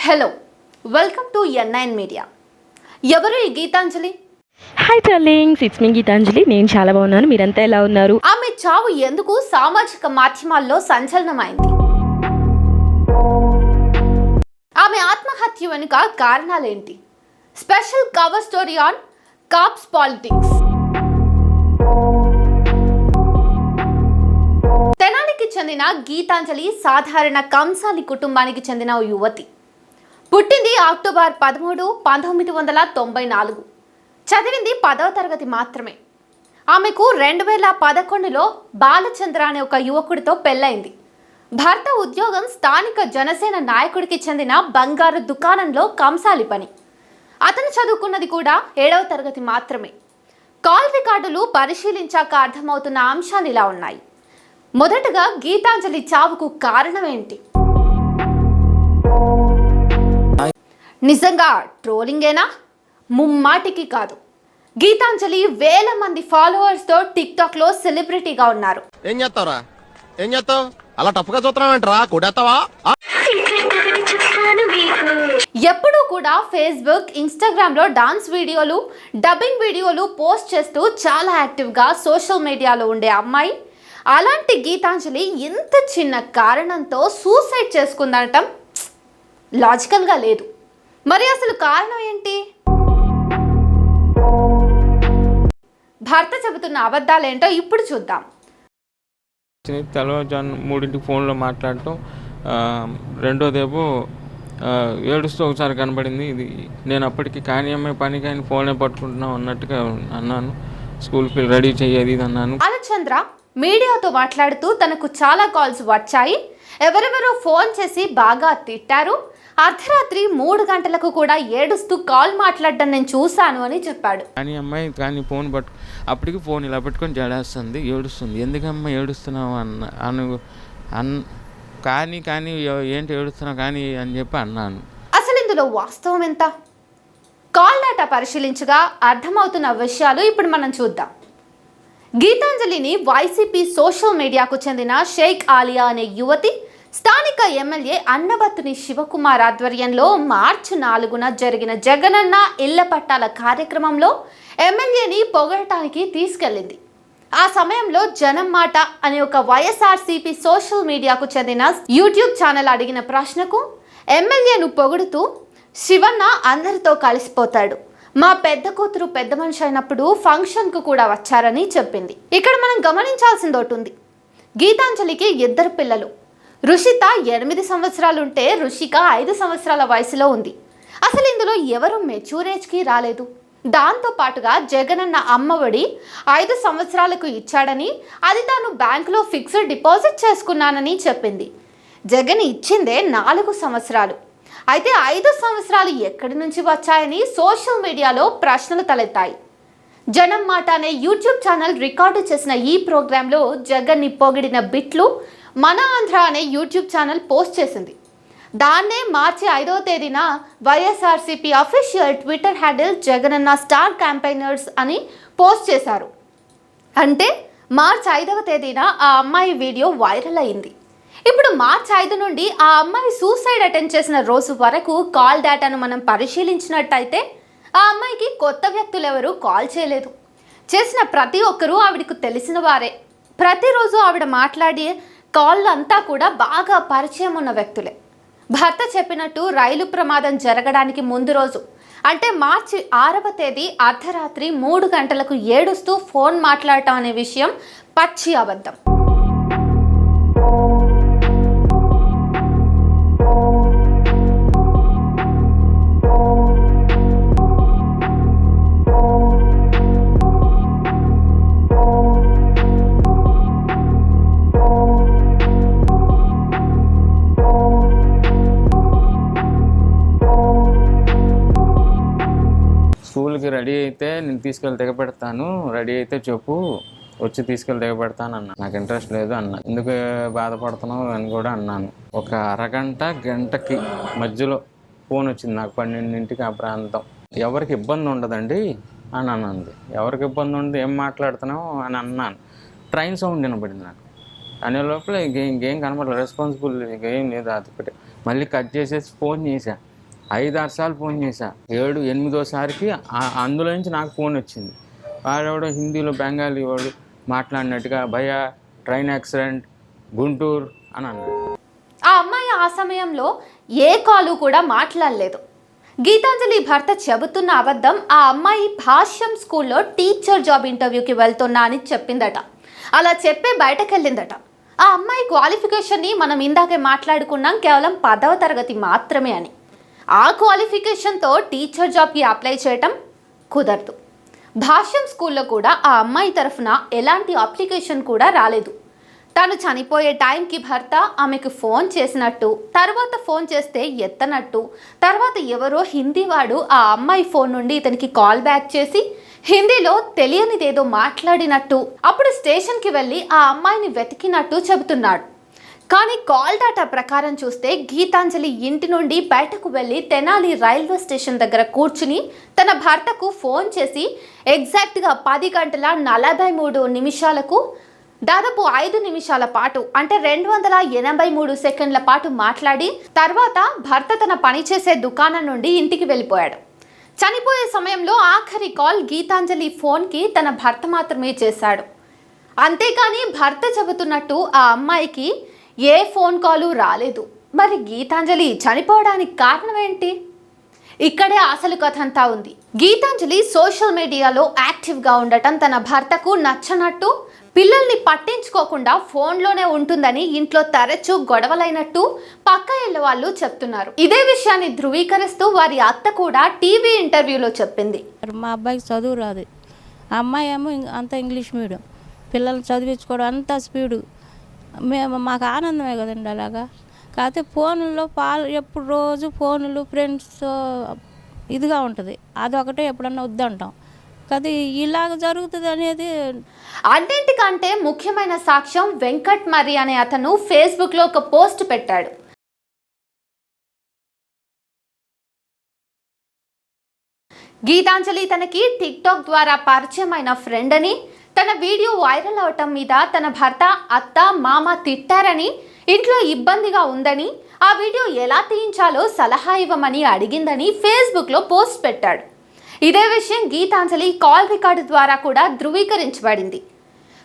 Hello welcome to N9 media. ఎవరు ఈ Geetanjali? Hi darlings, it's me Geetanjali. నేను చాలా బాగున్నాను. మీరంతా ఎలా ఉన్నారు? ఆమె చావు ఎందుకు సామాజిక మాధ్యమాల్లో సంచలనమైంది? ఆమె ఆత్మహత్య వెనుక కారణాలేంటి? Special cover story on cops politics. తెనాలికి చెందిన గీతాంజలి సాధారణ కంసాలి కుటుంబానికి చెందిన ఓ యువతి. పుట్టింది అక్టోబర్ 13, 1994. చదివింది 10వ తరగతి మాత్రమే. ఆమెకు 2011లో బాలచంద్ర అనే ఒక యువకుడితో పెళ్ళైంది. భర్త ఉద్యోగం స్థానిక జనసేన నాయకుడికి చెందిన బంగారు దుకాణంలో కంసాలి పని. అతను చదువుకున్నది కూడా 7వ తరగతి మాత్రమే. కాల్ రికార్డులు పరిశీలించాక అర్థమవుతున్న అంశాలు ఇలా ఉన్నాయి. మొదటగా గీతాంజలి చావుకు కారణం ఏంటి? నిజంగా ట్రోలింగేనా? ముమ్మాటికి కాదు. గీతాంజలి వేల మంది ఫాలోవర్స్తో టిక్టాక్ లో సెలబ్రిటీగా ఉన్నారు. ఏం చేస్తావు అలా టఫ్గా చూస్తున్నావేంట్రా? కొడతావా? ఎప్పుడూ కూడా ఫేస్బుక్, ఇన్స్టాగ్రామ్ లో డాన్స్ వీడియోలు, డబ్బింగ్ వీడియోలు పోస్ట్ చేస్తూ చాలా యాక్టివ్ గా సోషల్ మీడియాలో ఉండే అమ్మాయి. అలాంటి గీతాంజలి ఇంత చిన్న కారణంతో సూసైడ్ చేసుకుందనటం లాజికల్ గా లేదు. మరి అసలు కారణం ఏంటి? భర్త చెబుతున్న అబద్ధాలేంటో ఇప్పుడు చూద్దాం. తెల్లవారుజాము 3ంటికి ఫోన్లో మాట్లాడటం, రెండోదేమో ఏడుస్తూ ఒకసారి కనబడింది. ఇది నేను అప్పటికి కానీ అమ్మాయి పని కానీ ఫోనే పట్టుకుంటున్నాం అన్నట్టుగా అన్నాను. స్కూల్కి రెడీ చెయ్యేది ఇది అన్నాను. బాలచంద్ర మీడియాతో మాట్లాడుతూ తనకు చాలా కాల్స్ వచ్చాయి, ఎవరెవరో ఫోన్ చేసి బాగా తిట్టారు, అర్ధరాత్రి 3 గంటలకు కూడా ఏడుస్తూ కాల్ మాట్లాడడం నేను చూశాను అని చెప్పాడు. కానీ అమ్మాయి కానీ ఫోన్ అప్పటికి ఫోన్ ఇలా పట్టుకొని జడేస్తుంది, ఏడుస్తుంది. ఎందుకమ్మా ఏడుస్తున్నావు కానీ ఏంటి ఏడుస్తున్నావు కానీ అని చెప్పి అన్నాను. అసలు ఇందులో వాస్తవం ఎంత? కాల్ డేటా పరిశీలించగా అర్థమవుతున్న విషయాలు ఇప్పుడు మనం చూద్దాం. గీతాంజలిని వైసీపీ సోషల్ మీడియాకు చెందిన షేక్ ఆలియా అనే యువతి స్థానిక ఎమ్మెల్యే అన్నబత్తుని శివకుమార్ ఆధ్వర్యంలో మార్చి 4న జరిగిన జగనన్న ఇళ్ల పట్టాల కార్యక్రమంలో ఎమ్మెల్యేని పొగడటానికి తీసుకెళ్లింది. ఆ సమయంలో జనం మాట అనే ఒక వైఎస్ఆర్సీపీ సోషల్ మీడియాకు చెందిన యూట్యూబ్ ఛానల్ అడిగిన ప్రశ్నకు ఎమ్మెల్యేను పొగుడుతూ, శివన్న అందరితో కలిసిపోతాడు, మా పెద్ద కూతురు పెద్ద మనిషి అయినప్పుడు ఫంక్షన్కు కూడా వచ్చారని చెప్పింది. ఇక్కడ మనం గమనించాల్సింది ఒకటి ఉంది. గీతాంజలికి 2 పిల్లలు. రుషిత 8 సంవత్సరాలుంటే రుషిక 5 సంవత్సరాల వయసులో ఉంది. అసలు ఇందులో ఎవరు మెచ్యూరేజ్కి రాలేదు. దాంతో పాటుగా జగనన్న అమ్మఒడి 5 సంవత్సరాలకు ఇచ్చాడని, అది తాను బ్యాంకులో ఫిక్స్డ్ డిపాజిట్ చేసుకున్నానని చెప్పింది. జగన్ ఇచ్చిందే 4 సంవత్సరాలు. అయితే 5 సంవత్సరాలు ఎక్కడి నుంచి వచ్చాయని సోషల్ మీడియాలో ప్రశ్నలు తలెత్తాయి. జనం మాట అనే యూట్యూబ్ ఛానల్ రికార్డు చేసిన ఈ ప్రోగ్రాంలో జగన్ని పొగిడిన బిట్లు మన ఆంధ్ర అనే యూట్యూబ్ ఛానల్ పోస్ట్ చేసింది. దాన్నే మార్చి 5వ తేదీన YSRCP official Twitter handle Jagananna star campaigners అని పోస్ట్ చేశారు. అంటే మార్చి 5వ తేదీన ఆ అమ్మాయి వీడియో వైరల్ అయింది. ఇప్పుడు మార్చి 5 నుండి ఆ అమ్మాయి సూసైడ్ అటెంప్ట్ చేసిన రోజు వరకు కాల్ డేటాను మనం పరిశీలించినట్టయితే ఆ అమ్మాయికి కొత్త వ్యక్తులు ఎవరు కాల్ చేయలేదు. చేసిన ప్రతి ఒక్కరూ ఆవిడకు తెలిసిన వారే. ప్రతిరోజు ఆవిడ మాట్లాడే కాళ్ళు అంతా కూడా బాగా పరిచయం ఉన్న వ్యక్తులే. భర్త చెప్పినట్టు రైలు ప్రమాదం జరగడానికి ముందు రోజు అంటే మార్చి 6వ తేదీ అర్ధరాత్రి 3 గంటలకు ఏడుస్తూ ఫోన్ మాట్లాడటం అనే విషయం పచ్చి అబద్ధం. స్కూల్కి రెడీ అయితే నేను తీసుకెళ్ళి దిగబెడతాను, రెడీ అయితే చెప్పు, వచ్చి తీసుకెళ్ళి దిగబెడతాను అన్నా. నాకు ఇంట్రెస్ట్ లేదు అన్నా. ఎందుకు బాధపడుతున్నావు అని కూడా అన్నాను. ఒక అరగంట గంటకి మధ్యలో ఫోన్ వచ్చింది నాకు, 12ంటికి ఆ ప్రాంతం. ఎవరికి ఇబ్బంది ఉండదండి అని అన్నది. ఎవరికి ఇబ్బంది ఉండదు, ఏం మాట్లాడుతున్నావు అని అన్నాను. ట్రైన్ సౌండ్ వినపడింది నాకు. అనే లోపల ఇంకేం కనబడలేదు, రెస్పాన్సిబుల్ ఇంకేం లేదు. అది ఒకటి మళ్ళీ కట్ చేసేసి ఫోన్ చేశా. 5-6 సార్లు ఫోన్ చేశా. 7-8వ సారికి అందులో నుంచి నాకు ఫోన్ వచ్చింది. వాడెవడో హిందీలో బెంగాలీ వాడు మాట్లాడినట్టుగా భయ్యా ట్రైన్ యాక్సిడెంట్ గుంటూరు అని అన్నాడు. ఆ అమ్మాయి ఆ సమయంలో ఏ కాలు కూడా మాట్లాడలేదు. గీతాంజలి భర్త చెబుతున్న అబద్ధం ఆ అమ్మాయి భాష్యం స్కూల్లో టీచర్ జాబ్ ఇంటర్వ్యూకి వెళ్తున్నా అని చెప్పిందట. అలా చెప్పే బయటకెళ్ళిందట. ఆ అమ్మాయి క్వాలిఫికేషన్ని మనం ఇందాకే మాట్లాడుకున్నాం, కేవలం 10వ తరగతి మాత్రమే అని. ఆ క్వాలిఫికేషన్తో టీచర్ జాబ్కి అప్లై చేయటం కుదరదు. భాష్యం స్కూల్లో కూడా ఆ అమ్మాయి తరఫున ఎలాంటి అప్లికేషన్ కూడా రాలేదు. తను చనిపోయే టైంకి భర్త ఆమెకు ఫోన్ చేసినట్టు, తర్వాత ఫోన్ చేస్తే ఎత్తనట్టు, తర్వాత ఎవరో హిందీ వాడు ఆ అమ్మాయి ఫోన్ నుండి ఇతనికి కాల్ బ్యాక్ చేసి హిందీలో తెలియనిదేదో మాట్లాడినట్టు, అప్పుడు స్టేషన్కి వెళ్ళి ఆ అమ్మాయిని వెతికినట్టు చెబుతున్నాడు. కానీ కాల్ డేటా ప్రకారం చూస్తే గీతాంజలి ఇంటి నుండి బయటకు వెళ్ళి తెనాలి రైల్వే స్టేషన్ దగ్గర కూర్చుని తన భర్తకు ఫోన్ చేసి ఎగ్జాక్ట్గా 10:43 దాదాపు 5 నిమిషాల పాటు అంటే 283 సెకండ్ల పాటు మాట్లాడి తర్వాత భర్త తన పనిచేసే దుకాణం నుండి ఇంటికి వెళ్ళిపోయాడు. చనిపోయే సమయంలో ఆఖరి కాల్ గీతాంజలి ఫోన్కి తన భర్త మాత్రమే చేశాడు. అంతేకాని భర్త చెబుతున్నట్టు ఆ అమ్మాయికి ఏ ఫోన్ కాలు రాలేదు. మరి గీతాంజలి చనిపోవడానికి కారణం ఏంటి? ఇక్కడే అసలు కథ అంతా ఉంది. గీతాంజలి సోషల్ మీడియాలో యాక్టివ్గా ఉండటం తన భర్తకు నచ్చనట్టు, పిల్లల్ని పట్టించుకోకుండా ఫోన్లోనే ఉంటుందని ఇంట్లో తరచూ గొడవలైనట్టు పక్క ఇళ్ళ వాళ్ళు చెప్తున్నారు. ఇదే విషయాన్ని ధృవీకరిస్తూ వారి అత్త కూడా టీవీ ఇంటర్వ్యూలో చెప్పింది. మా అబ్బాయికి చదువు రాదు, ఆ అమ్మాయి ఏమో అంత ఇంగ్లీష్ మీడియం, పిల్లల్ని చదివించుకోవడం అంత స్పీడు. మాకు ఆనందమే కదండి అలాగా. కాకపోతే ఫోన్లో ఎప్పుడు రోజు ఫోన్లు ఫ్రెండ్స్ ఇదిగా ఉంటుంది, అదొకటే ఎప్పుడన్నా వద్దంటాం. అది ఇలాగ జరుగుతుంది అనేది. అన్నింటికంటే ముఖ్యమైన సాక్ష్యం వెంకట్ మరి అనే అతను ఫేస్బుక్లో ఒక పోస్ట్ పెట్టాడు. గీతాంజలి తనకి టిక్టాక్ ద్వారా పరిచయమైన ఫ్రెండ్ అని, తన వీడియో వైరల్ అవటం మీద తన భర్త, అత్త, మామ తిట్టారని, ఇంట్లో ఇబ్బందిగా ఉందని, ఆ వీడియో ఎలా తీయించాలో సలహా ఇవ్వమని అడిగిందని ఫేస్బుక్లో పోస్ట్ పెట్టాడు. ఇదే విషయం గీతాంజలి కాల్ రికార్డు ద్వారా కూడా ధృవీకరించబడింది.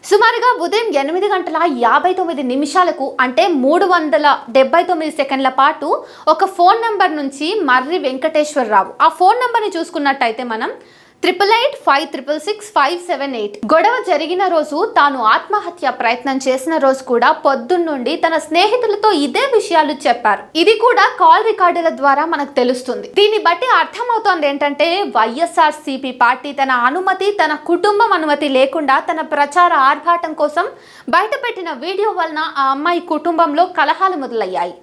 సుమారుగా ఉదయం 8:59 అంటే 379 సెకండ్ల పాటు ఒక ఫోన్ నెంబర్ నుంచి మర్రి వెంకటేశ్వరరావు, ఆ ఫోన్ నెంబర్ని చూసుకున్నట్టయితే మనం 8856666578. గొడవ జరిగిన రోజు, తాను ఆత్మహత్య ప్రయత్నం చేసిన రోజు కూడా పొద్దున్నుండి తన స్నేహితులతో ఇదే విషయాలు చెప్పారు. ఇది కూడా కాల్ రికార్డుల ద్వారా మనకు తెలుస్తుంది. దీన్ని బట్టి అర్థమవుతోంది ఏంటంటే వైఎస్ఆర్సీపీ పార్టీ తన అనుమతి, తన కుటుంబం అనుమతి లేకుండా తన ప్రచార ఆర్భాటం కోసం బయటపెట్టిన వీడియో వలన ఆ అమ్మాయి కుటుంబంలో కలహాలు మొదలయ్యాయి.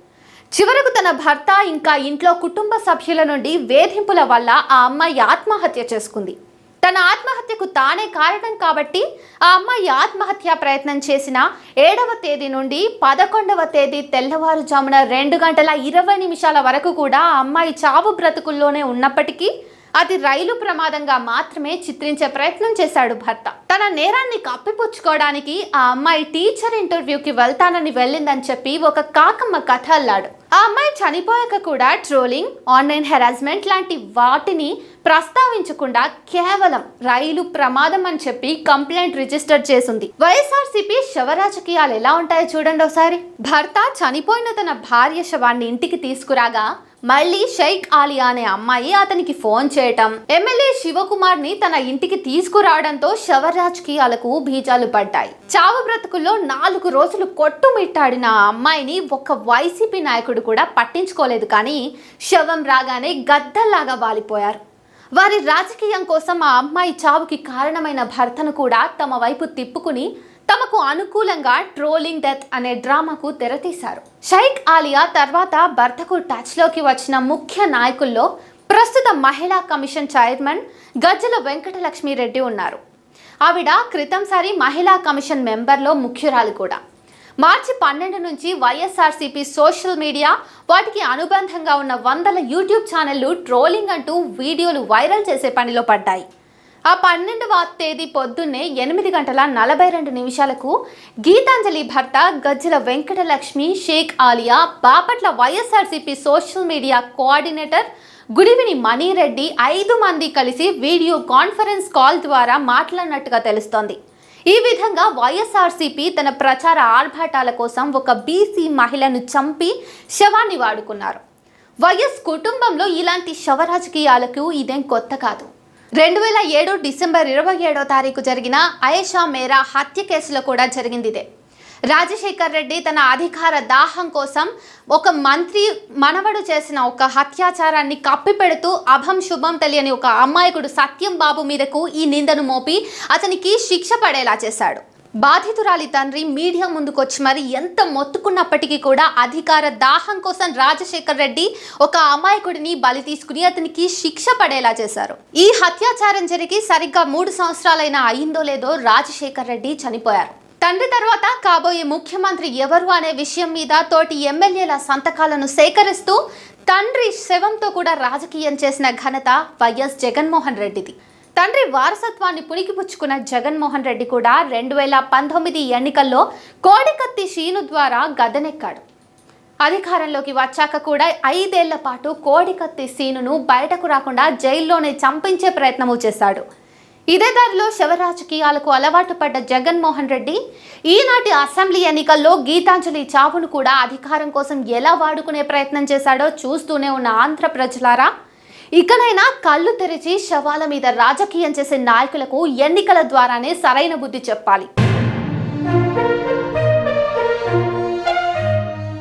చివరకు తన భర్త ఇంకా ఇంట్లో కుటుంబ సభ్యుల నుండి వేధింపుల వల్ల ఆ అమ్మాయి ఆత్మహత్య చేసుకుంది. తన ఆత్మహత్యకు తానే కారణం కాబట్టి ఆ అమ్మాయి ఆత్మహత్య ప్రయత్నం చేసిన 7వ తేదీ నుండి 11వ తేదీ తెల్లవారుజామున 2:20 వరకు కూడా ఆ అమ్మాయి చావు బ్రతుకుల్లోనే ఉన్నప్పటికీ అది రైలు ప్రమాదంగా మాత్రమే చిత్రించే ప్రయత్నం చేశాడు భర్త. తన నేరాన్ని కప్పిపుచ్చుకోవడానికి ఆ అమ్మాయి టీచర్ ఇంటర్వ్యూకి వెళ్తానని వెళ్ళిందని చెప్పి ఒక కాకమ్మ కథ అల్లాడు. ఆ అమ్మాయి చనిపోయాక కూడా ట్రోలింగ్, ఆన్లైన్ హెరాస్మెంట్ లాంటి వాటిని ప్రస్తావించకుండా కేవలం రైలు ప్రమాదం అని చెప్పి కంప్లైంట్ రిజిస్టర్ చేసింది. వైఎస్ఆర్సీపీ శవ రాజకీయాలు ఎలా ఉంటాయో చూడండి ఒకసారి. భర్త చనిపోయిన తన భార్య శవాన్ని ఇంటికి తీసుకురాగా మళ్ళీ షేక్ ఆలియా అనే అమ్మాయి అతనికి ఫోన్ చేయటం, ఎమ్మెల్యే శివకుమార్ ని తన ఇంటికి తీసుకురావడంతో శవ రాజకీయాలకు బీజాలు పడ్డాయి. చావు బ్రతుకుల్లో 4 రోజులు కొట్టుమిట్టాడిన ఆ అమ్మాయిని ఒక వైసీపీ నాయకుడు కూడా పట్టించుకోలేదు. కానీ శవం రాగానే గద్దల్లాగా వాలిపోయారు. వారి రాజకీయం కోసం ఆ అమ్మాయి చావుకి కారణమైన భర్తను కూడా తమ వైపు తిప్పుకుని తమకు అనుకూలంగా ట్రోలింగ్ డెత్ అనే డ్రామాకు తెరతీశారు. షేక్ ఆలియా తర్వాత భర్తకు టచ్లోకి వచ్చిన ముఖ్య నాయకుల్లో ప్రస్తుత మహిళా కమిషన్ చైర్మన్ గజ్జల వెంకటలక్ష్మిరెడ్డి ఉన్నారు. ఆవిడ క్రితంసారి మహిళా కమిషన్ మెంబర్లో ముఖ్యురాలు కూడా. మార్చి 12 నుంచి వైఎస్ఆర్సీపీ సోషల్ మీడియా, వాటికి అనుబంధంగా ఉన్న 100 యూట్యూబ్ ఛానళ్లు ట్రోలింగ్ అంటూ వీడియోలు వైరల్ చేసే పనిలో పడ్డాయి. ఆ 12వ తేదీ పొద్దున్నే 8:42 గీతాంజలి భర్త Gajjala Venkatalakshmi Sheikh Aliya Bapatla YSRCP social media coordinator Gudivini Mani Reddy 5 మంది కలిసి వీడియో కాన్ఫరెన్స్ కాల్ ద్వారా మాట్లాడినట్టుగా తెలుస్తోంది. ఈ విధంగా వైఎస్ఆర్సీపీ తన ప్రచార ఆర్భాటాల కోసం ఒక బీసీ మహిళను చంపి శవాన్ని వాడుకున్నారు. వైఎస్ కుటుంబంలో ఇలాంటి శవ రాజకీయాలకు ఇదేం కొత్త కాదు. 2007 డిసెంబర్ 27వ తారీఖు జరిగిన ఆయేషా మేరా హత్య కేసులో కూడా జరిగింది ఇదే. రాజశేఖర్ రెడ్డి తన అధికార దాహం కోసం ఒక మంత్రి మనవడు చేసిన ఒక హత్యాచారాన్ని కప్పిపెడుతూ అభం శుభం తెలియని ఒక అమాయకుడు సత్యం బాబు మీదకు ఈ నిందను మోపి అతనికి శిక్ష పడేలా చేశాడు. బాధితురాలి తండ్రి మీడియా ముందుకొచ్చి మరి ఎంత మొత్తుకున్నప్పటికీ కూడా అధికార దాహం కోసం రాజశేఖర్ రెడ్డి ఒక అమాయకుడిని బలి తీసుకుని అతనికి శిక్ష పడేలా చేశారు. ఈ హత్యాచారం జరిగి సరిగ్గా 3 సంవత్సరాలైనా అయిందో లేదో రాజశేఖర్ రెడ్డి చనిపోయారు. తండ్రి తర్వాత కాబోయే ముఖ్యమంత్రి ఎవరు అనే విషయం మీద తోటి ఎమ్మెల్యేల సంతకాలను సేకరిస్తూ తండ్రి శవంతో కూడా రాజకీయం చేసిన ఘనత వైఎస్ జగన్మోహన్ రెడ్డిది. తండ్రి వారసత్వాన్ని పుణికిపుచ్చుకున్న జగన్మోహన్ రెడ్డి కూడా 2019 ఎన్నికల్లో కోడికత్తి శీను ద్వారా గద్దెనెక్కాడు. అధికారంలోకి వచ్చాక కూడా 5 ఏళ్ల పాటు కోడికత్తి శీనును బయటకు రాకుండా జైల్లోనే చంపించే ప్రయత్నము చేశాడు. ఇదే దారిలో శవ రాజకీయాలకు అలవాటు పడ్డ జగన్మోహన్ రెడ్డి ఈనాటి అసెంబ్లీ ఎన్నికల్లో గీతాంజలి చావును కూడా అధికారం కోసం ఎలా వాడుకునే ప్రయత్నం చేశాడో చూస్తూనే ఉన్న ఆంధ్ర ప్రజలారా, ఇకనైనా కళ్ళు తెరిచి శవాల మీద రాజకీయం చేసే నాయకులకు ఎన్నికల ద్వారానే సరైన బుద్ధి చెప్పాలి.